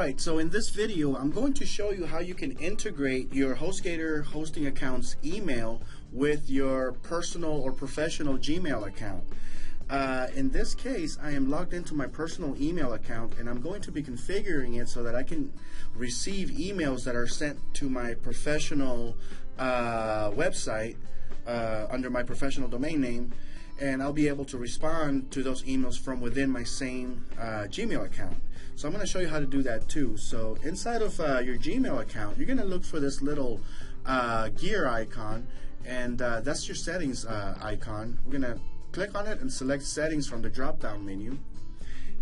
Alright, so in this video I'm going to show you how you can integrate your Hostgator hosting account's email with your personal or professional Gmail account. In this case, I am logged into my personal email account and I'm going to be configuring it so that I can receive emails that are sent to my professional website under my professional domain name, and I'll be able to respond to those emails from within my same Gmail account. So I'm going to show you how to do that too. So inside of your Gmail account, you're going to look for this little gear icon, and that's your settings icon. We're going to click on it and select settings from the drop down menu,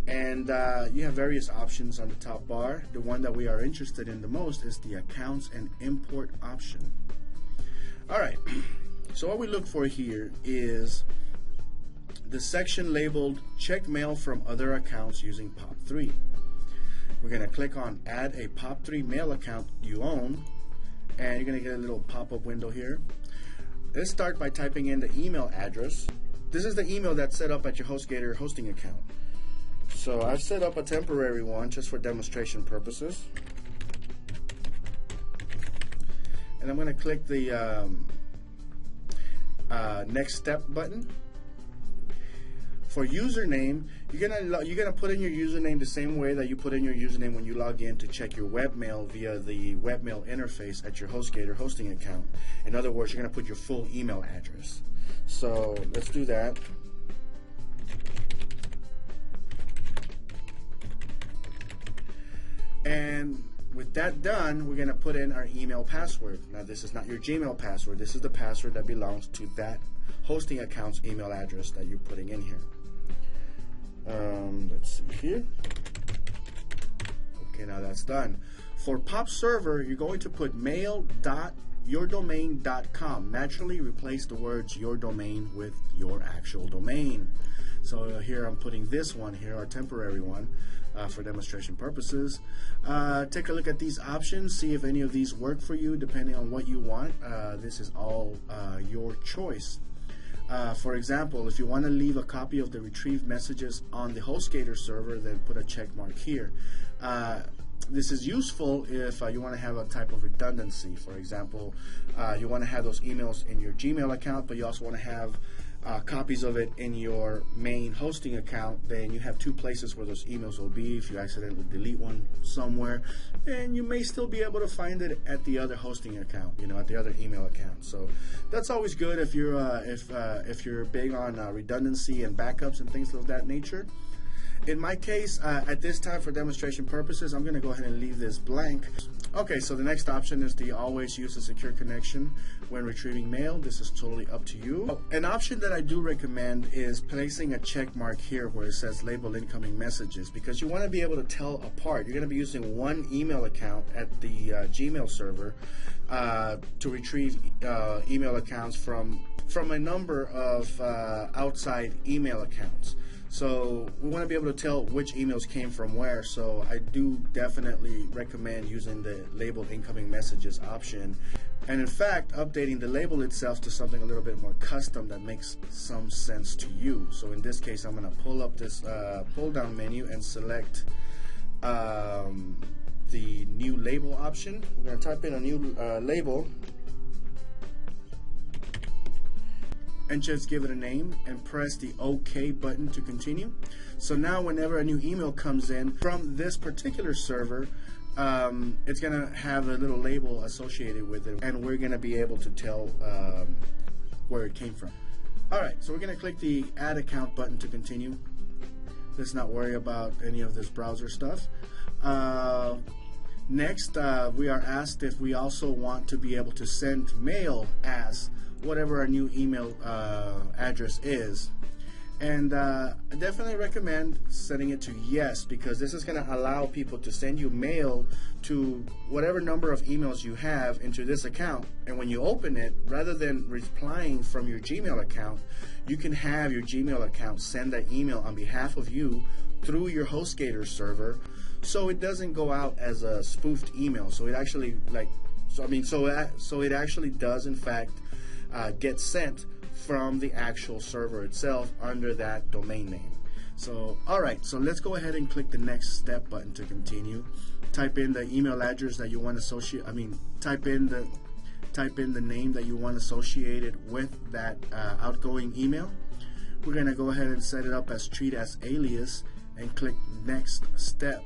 and you have various options on the top bar. The one that we are interested in the most is the accounts and import option. Alright, so what we look for here is the section labeled check mail from other accounts using POP3. We're going to click on add a POP3 mail account you own, and you're going to get a little pop-up window here. Let's start by typing in the email address. This is the email that's set up at your Hostgator hosting account. So I've set up a temporary one just for demonstration purposes. And I'm going to click the next step button. For username, you're gonna put in your username the same way that you put in your username when you log in to check your webmail via the webmail interface at your Hostgator hosting account. In other words, you're gonna put your full email address. So let's do that. And with that done, we're gonna put in our email password. Now this is not your Gmail password. This is the password that belongs to that hosting account's email address that you're putting in here. Let's see here. Okay, now that's done. For POP server, you're going to put mail.yourdomain.com. Naturally replace the words your domain with your actual domain. So here I'm putting this one here, our temporary one, for demonstration purposes. Take a look at these options, see if any of these work for you depending on what you want. This is all your choice. For example, if you want to leave a copy of the retrieved messages on the Hostgator server, then put a check mark here. This is useful if you want to have a type of redundancy. For example, you want to have those emails in your Gmail account, but you also want to have copies of it in your main hosting account. Then you have two places where those emails will be if you accidentally delete one somewhere, and you may still be able to find it at the other hosting account, at the other email account. So that's always good if you're if you're big on redundancy and backups and things of that nature. In my case, at this time, for demonstration purposes, I'm going to go ahead and leave this blank. Okay, so the next option is the always use a secure connection when retrieving mail. This is totally up to you. An option that I do recommend is placing a check mark here where it says label incoming messages, because you want to be able to tell apart. You're going to be using one email account at the Gmail server to retrieve email accounts from a number of outside email accounts. So we want to be able to tell which emails came from where, so I do definitely recommend using the labeled incoming messages option, and in fact updating the label itself to something a little bit more custom that makes some sense to you. So in this case, I'm going to pull up this pull down menu and select the new label option. We're going to type in a new label and just give it a name and press the OK button to continue. So now whenever a new email comes in from this particular server, it's going to have a little label associated with it, and we're going to be able to tell where it came from. Alright, so we're going to click the Add Account button to continue. Let's not worry about any of this browser stuff. Next, we are asked if we also want to be able to send mail as whatever our new email address is, and I definitely recommend setting it to yes, because this is going to allow people to send you mail to whatever number of emails you have into this account, and when you open it, rather than replying from your Gmail account, you can have your Gmail account send that email on behalf of you through your Hostgator server, so it doesn't go out as a spoofed email. So it actually so it actually does in fact get sent from the actual server itself under that domain name. So, alright, so let's go ahead and click the next step button to continue. Type in the email address that you want to associate, type in the name that you want associated with that outgoing email. We're going to go ahead and set it up as treat as alias and click next step.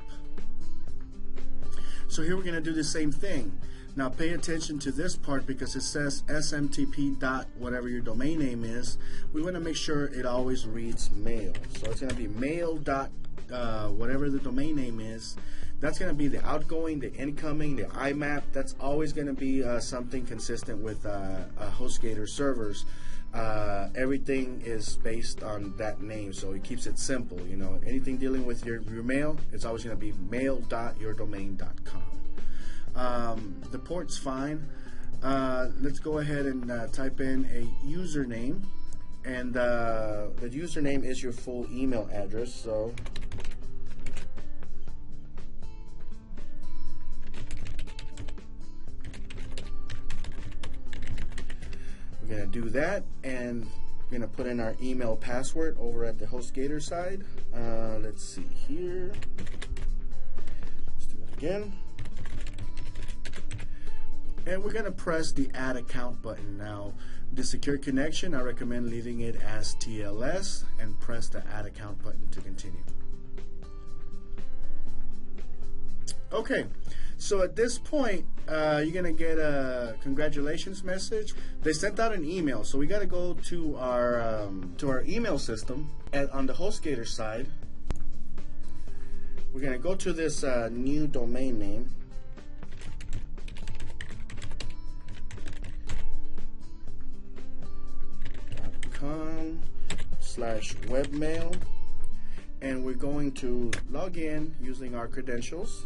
So here we're going to do the same thing. Now pay attention to this part because it says smtp dot whatever your domain name is. We want to make sure it always reads mail. So it's going to be mail dot whatever the domain name is. That's going to be the outgoing, the incoming, the IMAP. That's always going to be something consistent with Hostgator servers. Everything is based on that name, so it keeps it simple. You know, anything dealing with your mail, it's always going to be mail.yourdomain.com. The port's fine. Let's go ahead and type in a username, and the username is your full email address. So we're going to do that, and we're going to put in our email password over at the Hostgator side. Let's see here. Let's do it again. And we're going to press the Add Account button. Now, the secure connection, I recommend leaving it as TLS and press the Add Account button to continue. Okay, so at this point, you're going to get a congratulations message. They sent out an email, so we got to go to our email system. And on the Hostgator side, we're going to go to this new domain name. .com/webmail, and we're going to log in using our credentials.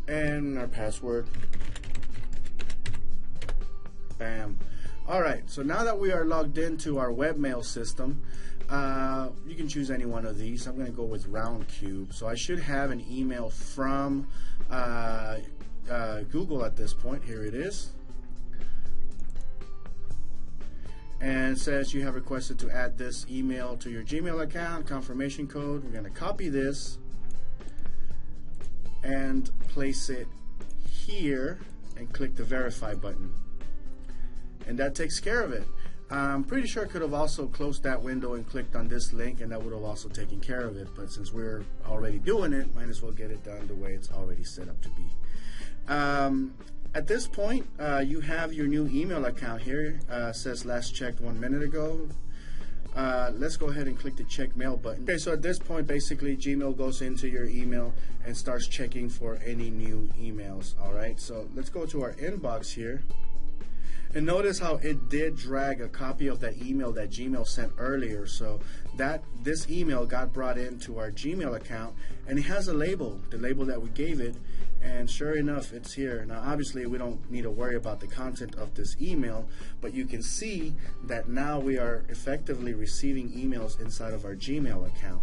And our password. Bam. Alright, so now that we are logged into our webmail system, you can choose any one of these. I'm going to go with Roundcube. So I should have an email from Google at this point. Here it is. And it says you have requested to add this email to your Gmail account, confirmation code. We're going to copy this and place it here and click the verify button. And that takes care of it. I'm pretty sure I could have also closed that window and clicked on this link, and that would have also taken care of it. But since we're already doing it, might as well get it done the way it's already set up to be. At this point, you have your new email account here. Says last checked 1 minute ago. Let's go ahead and click the check mail button. Okay, so at this point, basically, Gmail goes into your email and starts checking for any new emails. All right, so let's go to our inbox here. And notice how it did drag a copy of that email that Gmail sent earlier. So this email got brought into our Gmail account, and it has a label, the label that we gave it. And sure enough, it's here. Now, obviously, we don't need to worry about the content of this email, but you can see that now we are effectively receiving emails inside of our Gmail account.